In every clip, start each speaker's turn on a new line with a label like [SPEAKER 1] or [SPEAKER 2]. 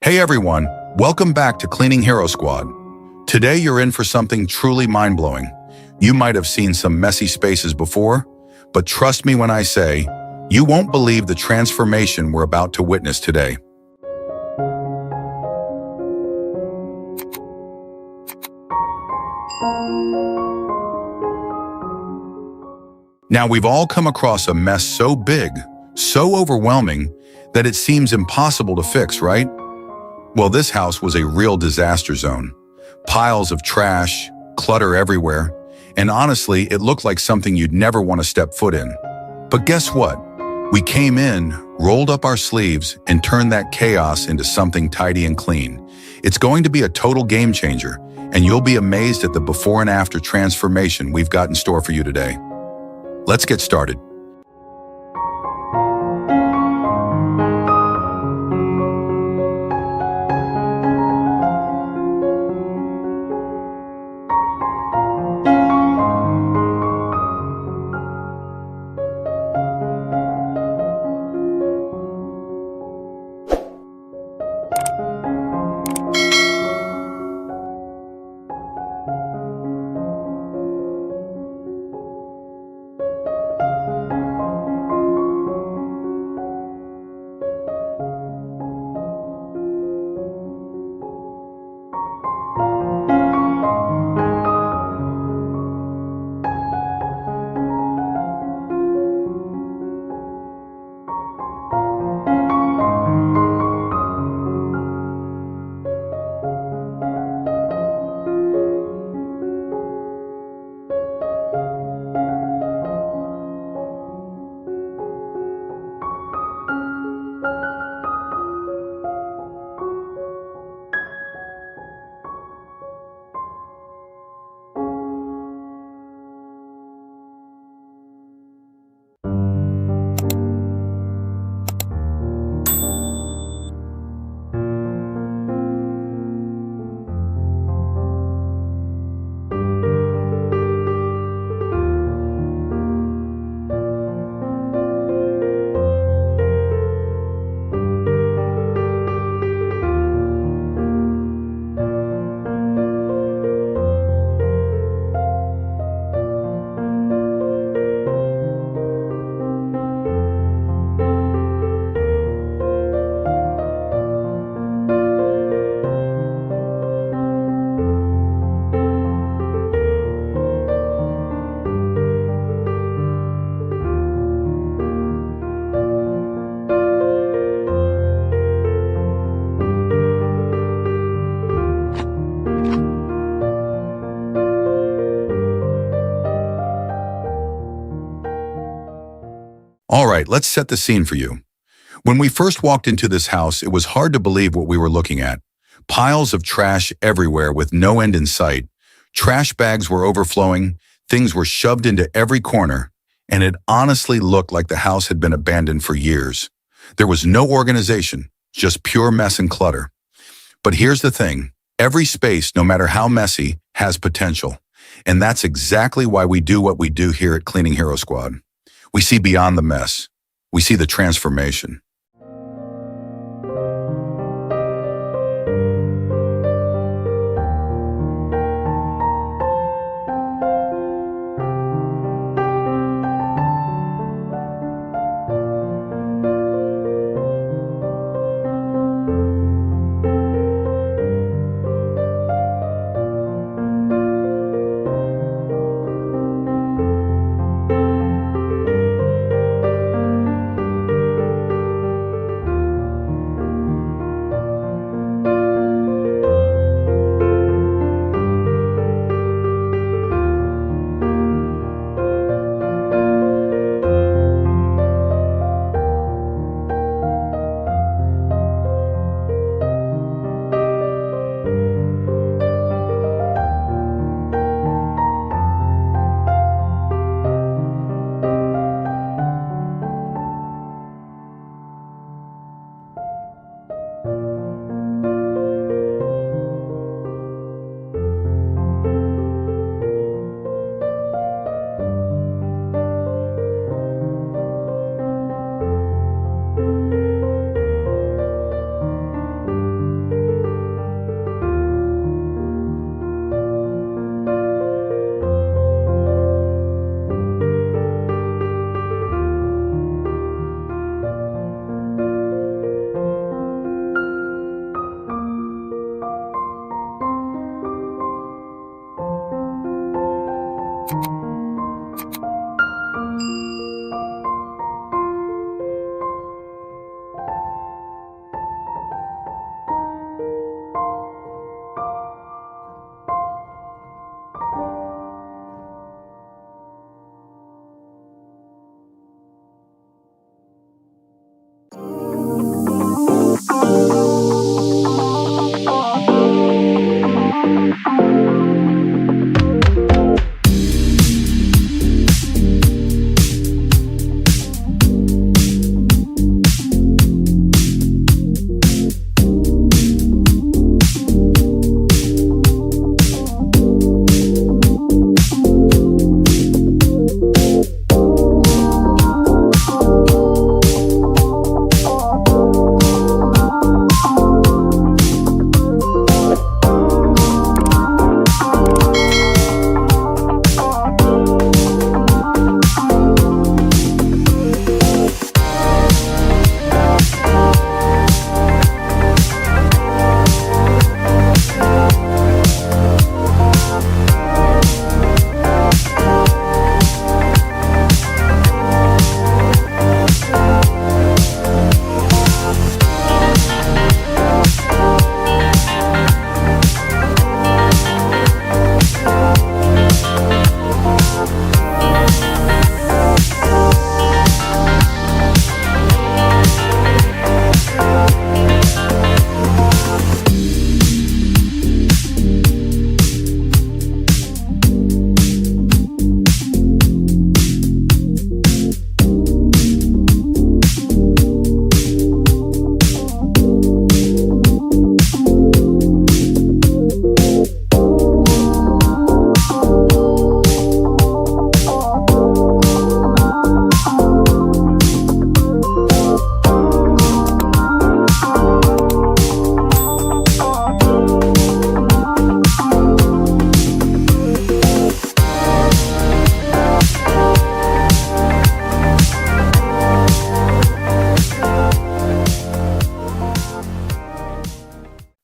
[SPEAKER 1] Hey everyone, welcome back to Cleaning Hero Squad. Today you're in for something truly mind-blowing. You might have seen some messy spaces before, but trust me when I say, you won't believe the transformation we're about to witness today. Now we've all come across a mess so big, so overwhelming, that it seems impossible to fix, right? Well, this house was a real disaster zone. Piles of trash, clutter everywhere, and honestly, it looked like something you'd never want to step foot in. But guess what? We came in, rolled up our sleeves, and turned that chaos into something tidy and clean. It's going to be a total game changer, and you'll be amazed at the before and after transformation we've got in store for you today. Let's get started. All right, let's set the scene for you. When we first walked into this house, it was hard to believe what we were looking at. Piles of trash everywhere with no end in sight. Trash bags were overflowing, things were shoved into every corner, and it honestly looked like the house had been abandoned for years. There was no organization, just pure mess and clutter. But here's the thing, every space, no matter how messy, has potential. And that's exactly why we do what we do here at Cleaning Hero Squad. We see beyond the mess. We see the transformation.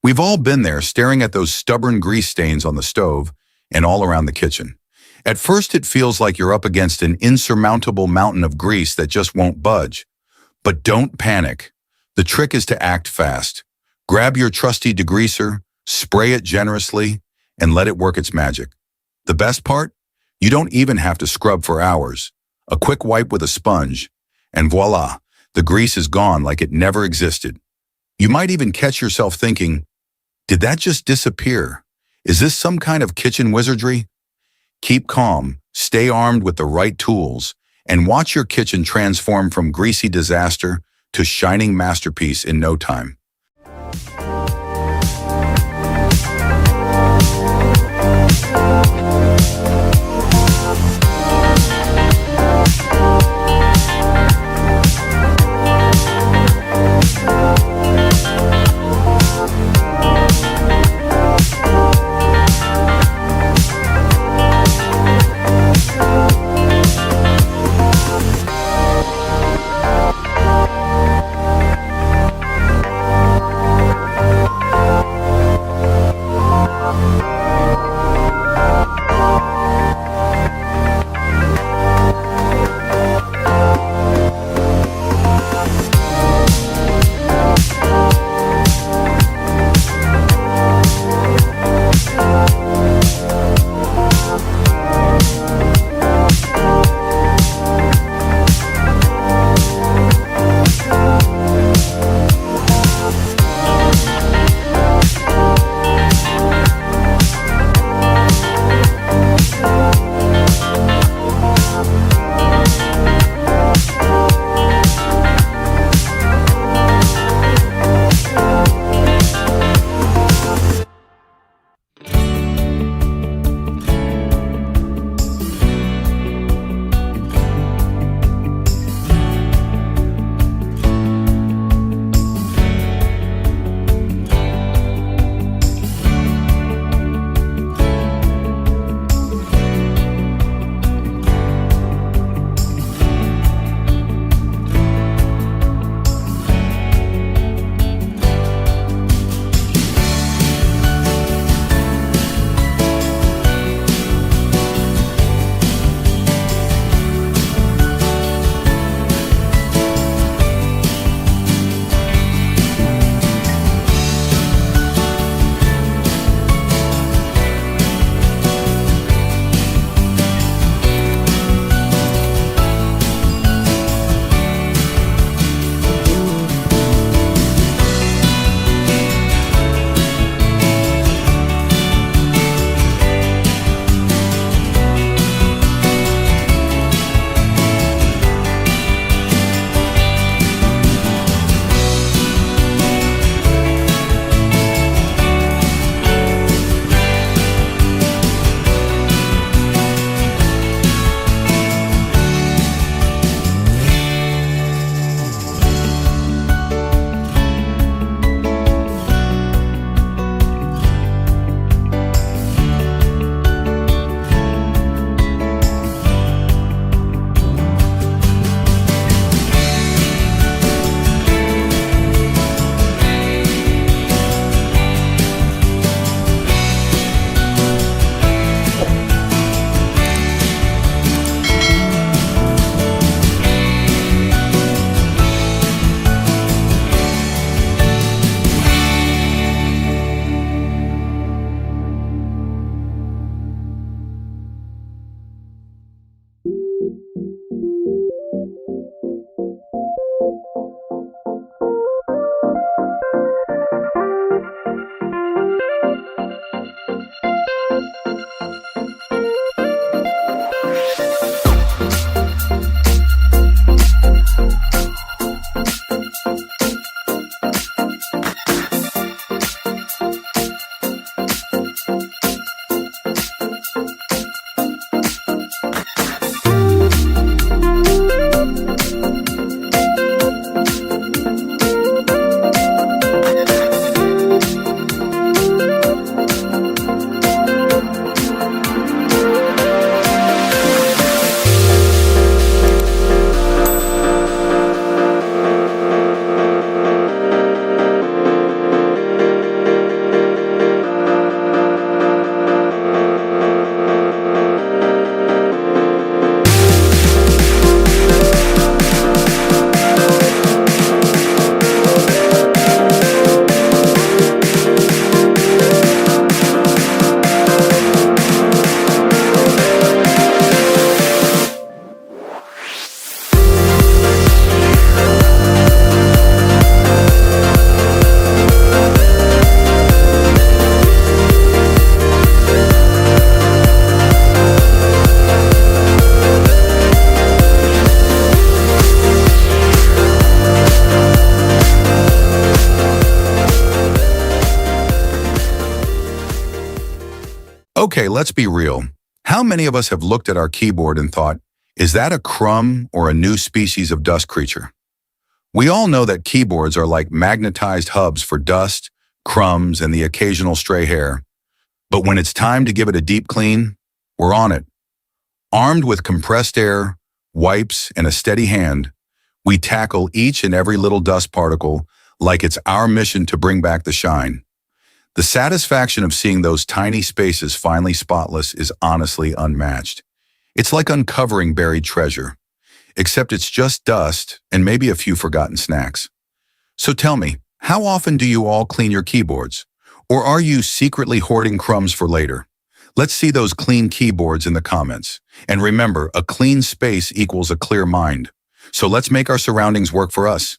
[SPEAKER 1] We've all been there staring at those stubborn grease stains on the stove and all around the kitchen. At first, it feels like you're up against an insurmountable mountain of grease that just won't budge. But don't panic. The trick is to act fast. Grab your trusty degreaser, spray it generously, and let it work its magic. The best part? You don't even have to scrub for hours. A quick wipe with a sponge, and voila, the grease is gone like it never existed. You might even catch yourself thinking, did that just disappear? Is this some kind of kitchen wizardry? Keep calm, stay armed with the right tools, and watch your kitchen transform from greasy disaster to shining masterpiece in no time. Okay, let's be real. How many of us have looked at our keyboard and thought, is that a crumb or a new species of dust creature? We all know that keyboards are like magnetized hubs for dust, crumbs, and the occasional stray hair. But when it's time to give it a deep clean, we're on it. Armed with compressed air, wipes, and a steady hand, we tackle each and every little dust particle like it's our mission to bring back the shine. The satisfaction of seeing those tiny spaces finally spotless is honestly unmatched. It's like uncovering buried treasure, except it's just dust and maybe a few forgotten snacks. So tell me, how often do you all clean your keyboards? Or are you secretly hoarding crumbs for later? Let's see those clean keyboards in the comments. And remember, a clean space equals a clear mind. So let's make our surroundings work for us.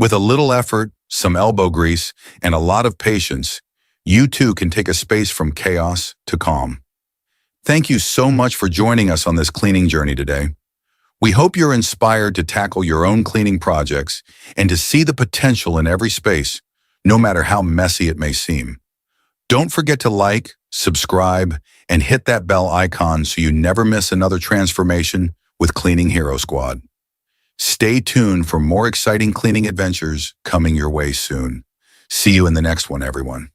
[SPEAKER 1] With a little effort, some elbow grease, and a lot of patience, you too can take a space from chaos to calm. Thank you so much for joining us on this cleaning journey today. We hope you're inspired to tackle your own cleaning projects and to see the potential in every space, no matter how messy it may seem. Don't forget to like, subscribe, and hit that bell icon so you never miss another transformation with Cleaning Hero Squad. Stay tuned for more exciting cleaning adventures coming your way soon. See you in the next one, everyone.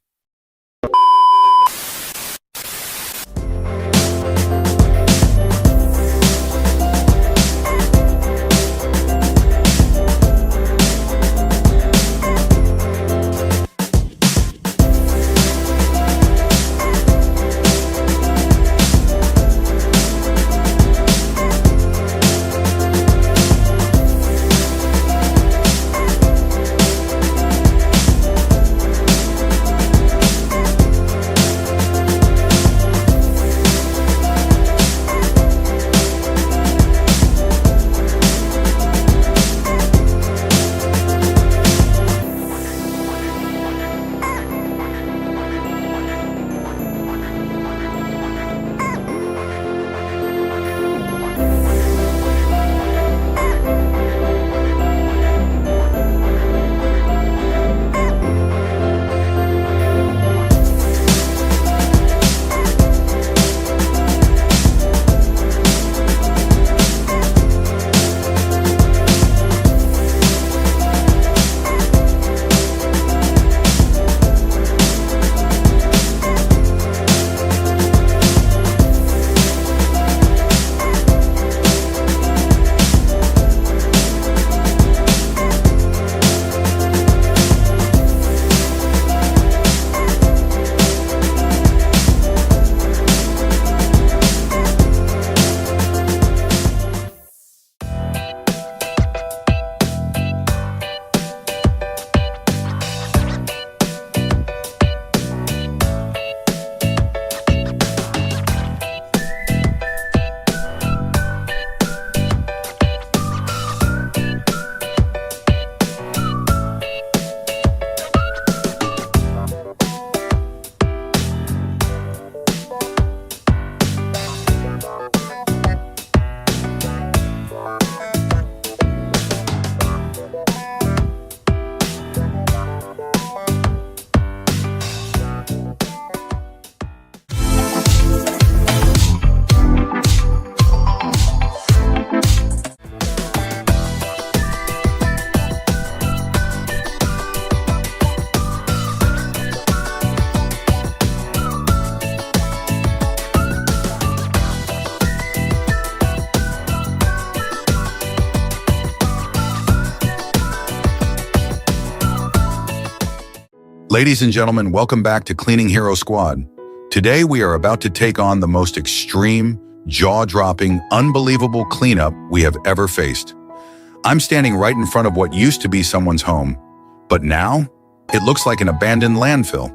[SPEAKER 1] Ladies and gentlemen, welcome back to Cleaning Hero Squad. Today we are about to take on the most extreme, jaw-dropping, unbelievable cleanup we have ever faced. I'm standing right in front of what used to be someone's home, but now it looks like an abandoned landfill.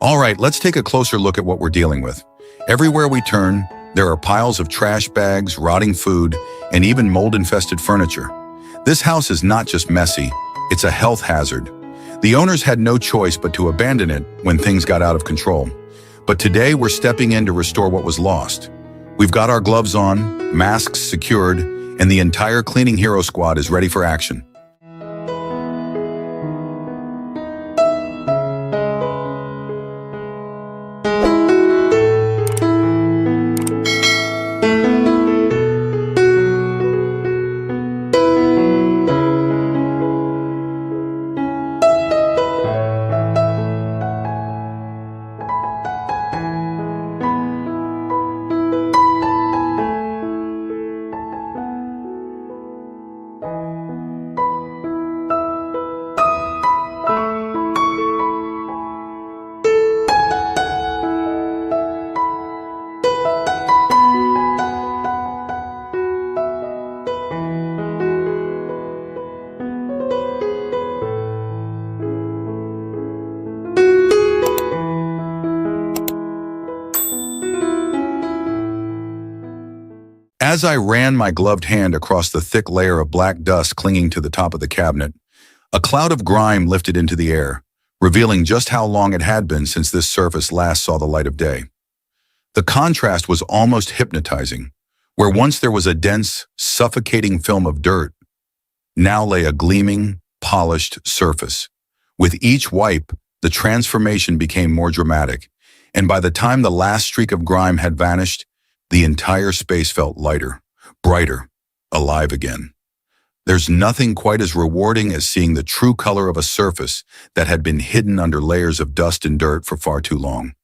[SPEAKER 1] All right, let's take a closer look at what we're dealing with. Everywhere we turn, there are piles of trash bags, rotting food, and even mold-infested furniture. This house is not just messy, it's a health hazard. The owners had no choice but to abandon it when things got out of control. But today we're stepping in to restore what was lost. We've got our gloves on, masks secured, and the entire Cleaning Hero Squad is ready for action. As I ran my gloved hand across the thick layer of black dust clinging to the top of the cabinet, a cloud of grime lifted into the air, revealing just how long it had been since this surface last saw the light of day. The contrast was almost hypnotizing. Where once there was a dense, suffocating film of dirt, now lay a gleaming, polished surface. With each wipe, the transformation became more dramatic, and by the time the last streak of grime had vanished, the entire space felt lighter, brighter, alive again. There's nothing quite as rewarding as seeing the true color of a surface that had been hidden under layers of dust and dirt for far too long.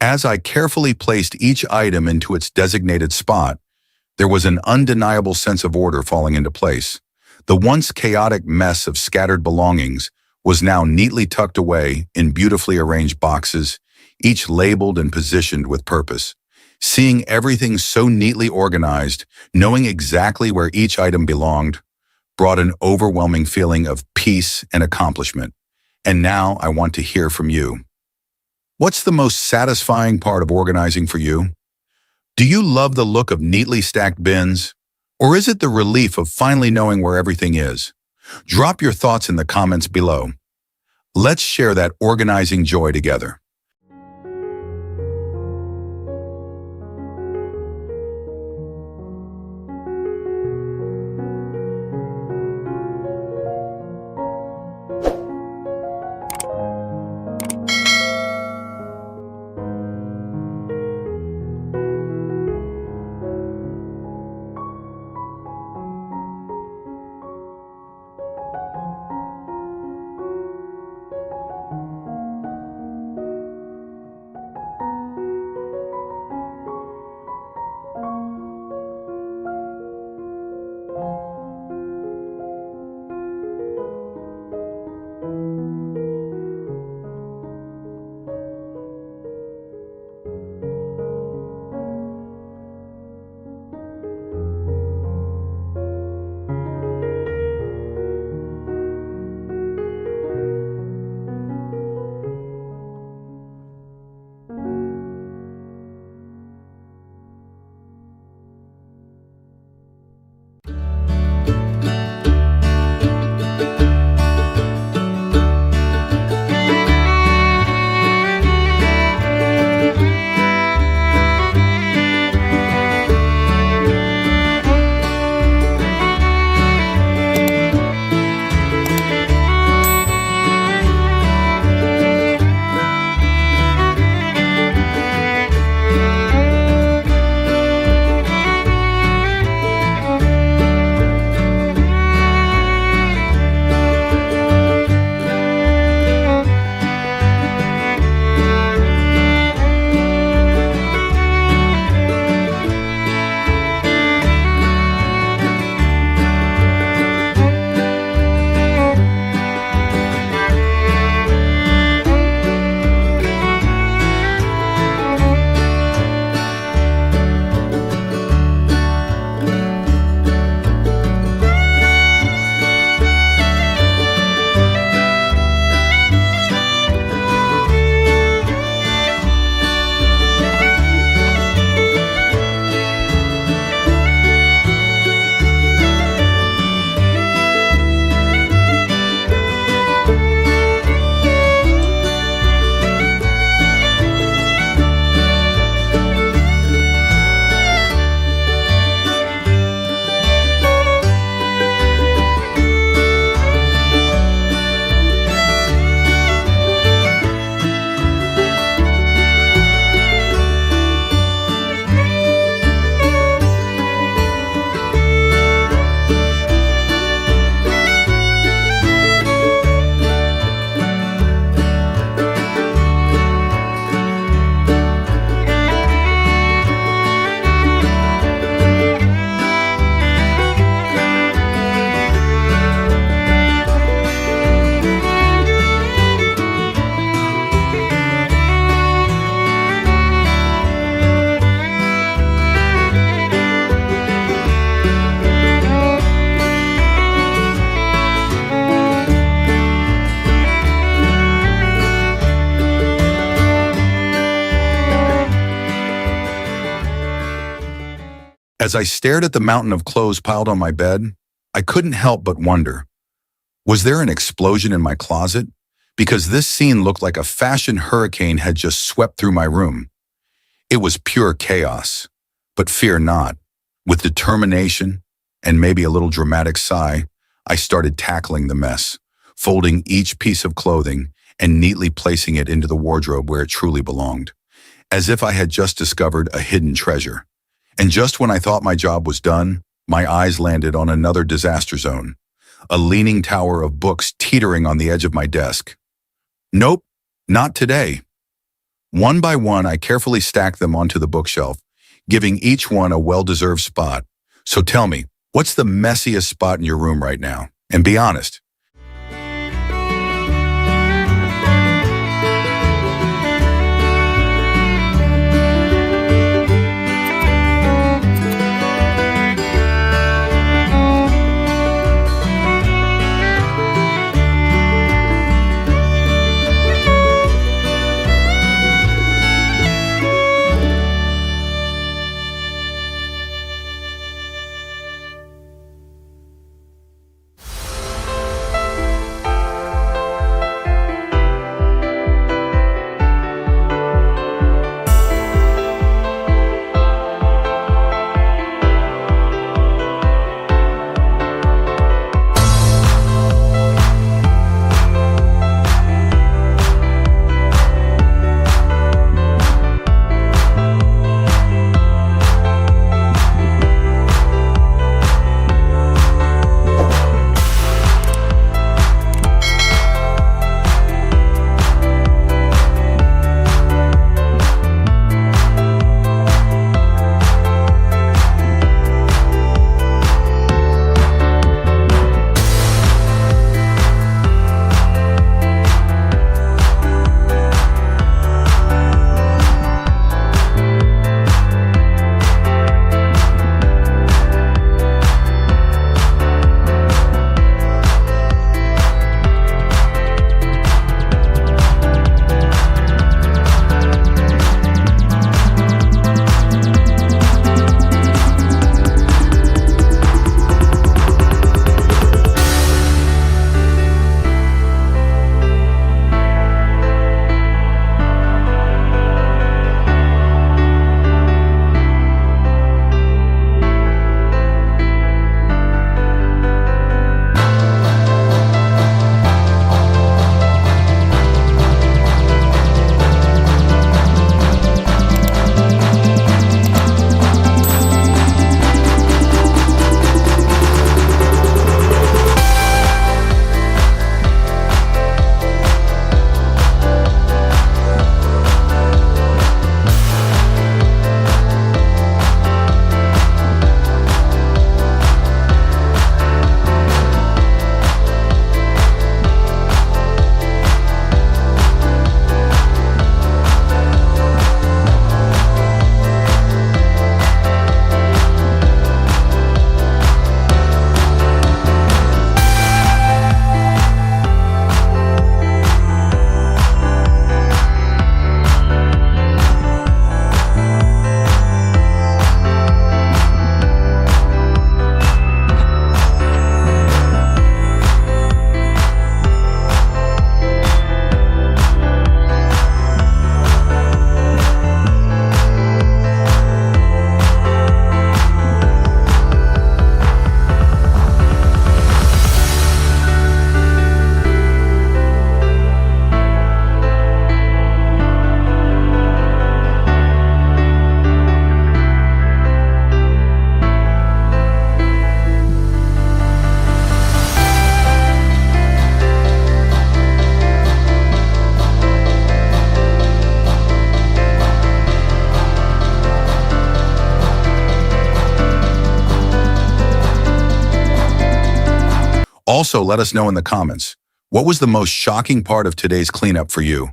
[SPEAKER 1] As I carefully placed each item into its designated spot, there was an undeniable sense of order falling into place. The once chaotic mess of scattered belongings was now neatly tucked away in beautifully arranged boxes, each labeled and positioned with purpose. Seeing everything so neatly organized, knowing exactly where each item belonged, brought an overwhelming feeling of peace and accomplishment. And now I want to hear from you. What's the most satisfying part of organizing for you? Do you love the look of neatly stacked bins? Or is it the relief of finally knowing where everything is? Drop your thoughts in the comments below. Let's share that organizing joy together. As I stared at the mountain of clothes piled on my bed, I couldn't help but wonder, was there an explosion in my closet? Because this scene looked like a fashion hurricane had just swept through my room. It was pure chaos. But fear not. With determination and maybe a little dramatic sigh, I started tackling the mess, folding each piece of clothing and neatly placing it into the wardrobe where it truly belonged, as if I had just discovered a hidden treasure. And just when I thought my job was done, my eyes landed on another disaster zone, a leaning tower of books teetering on the edge of my desk. Nope, not today. One by one, I carefully stacked them onto the bookshelf, giving each one a well-deserved spot. So tell me, what's the messiest spot in your room right now? And be honest. Also, let us know in the comments, what was the most shocking part of today's cleanup for you?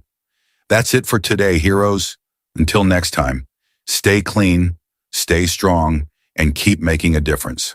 [SPEAKER 1] That's it for today, heroes. Until next time, stay clean, stay strong, and keep making a difference.